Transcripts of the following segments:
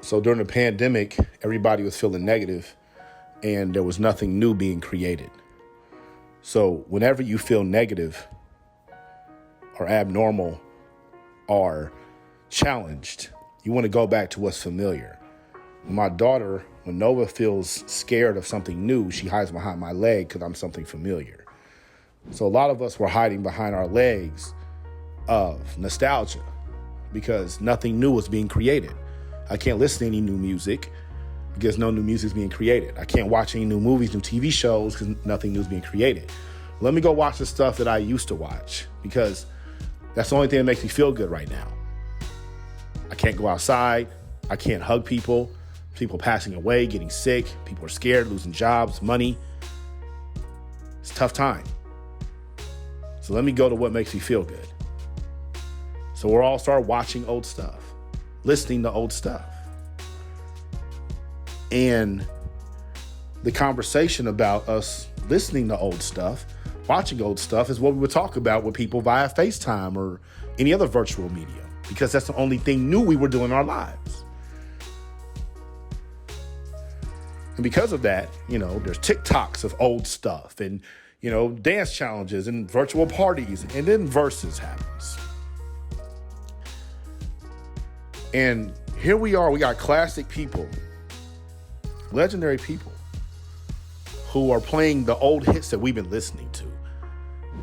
So during the pandemic, everybody was feeling negative and there was nothing new being created. So whenever you feel negative or abnormal or challenged, you want to go back to what's familiar. My daughter, when Nova feels scared of something new, she hides behind my leg because I'm something familiar. So a lot of us were hiding behind our legs of nostalgia because nothing new was being created. I can't listen to any new music because no new music is being created. I can't watch any new movies, new TV shows because nothing new is being created. Let me go watch the stuff that I used to watch because that's the only thing that makes me feel good right now. I can't go outside. I can't hug people. People passing away, getting sick. People are scared, losing jobs, money. It's a tough time. So let me go to what makes me feel good. So we'll all start watching old stuff, listening to old stuff. And the conversation about us listening to old stuff, watching old stuff is what we would talk about with people via FaceTime or any other virtual medium, because that's the only thing new we were doing in our lives. And because of that, there's TikToks of old stuff and, dance challenges and virtual parties, and then Versus happens. And here we are, we got classic people, legendary people who are playing the old hits that we've been listening to.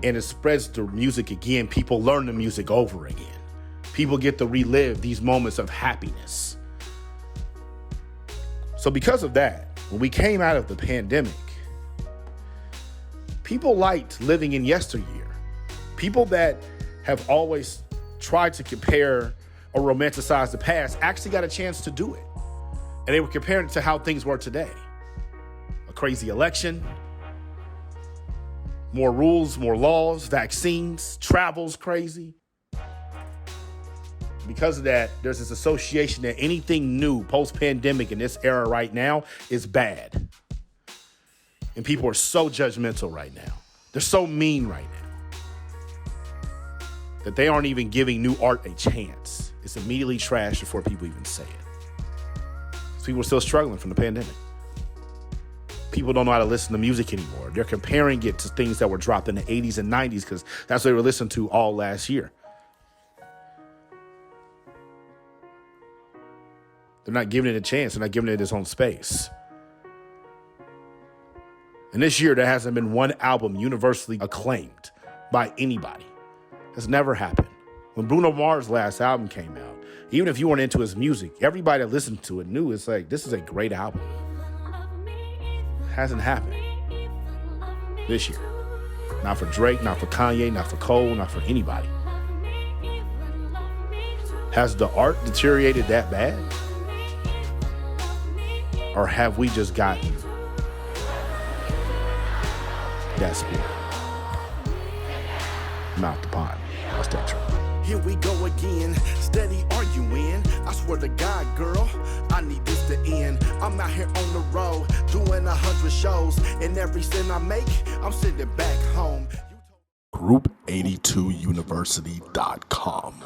And it spreads the music again. People learn the music over again. People get to relive these moments of happiness. So because of that, when we came out of the pandemic, people liked living in yesteryear. People that have always tried to compare or romanticize the past actually got a chance to do it. And they were comparing it to how things were today. A crazy election, more rules, more laws, vaccines, travel's crazy. Because of that, there's this association that anything new post-pandemic in this era right now is bad. And people are so judgmental right now. They're so mean right now that they aren't even giving new art a chance. It's immediately trashed before people even say it. So people are still struggling from the pandemic. People don't know how to listen to music anymore. They're comparing it to things that were dropped in the 80s and 90s because that's what they were listening to all last year. They're not giving it a chance. They're not giving it its own space. And this year, there hasn't been one album universally acclaimed by anybody. That's never happened. When Bruno Mars' last album came out, even if you weren't into his music, everybody that listened to it knew it's like, this is a great album. It hasn't happened this year. Not for Drake, not for Kanye, not for Cole, not for anybody. Has the art deteriorated that bad? Or have we just gotten that spirit? Mouth the pond. What's that true? Here we go again, steady arguing. I swear to God, girl, I need this to end. I'm out here on the road, doing 100 shows, and every cent I make, I'm sending back home. Group82university.com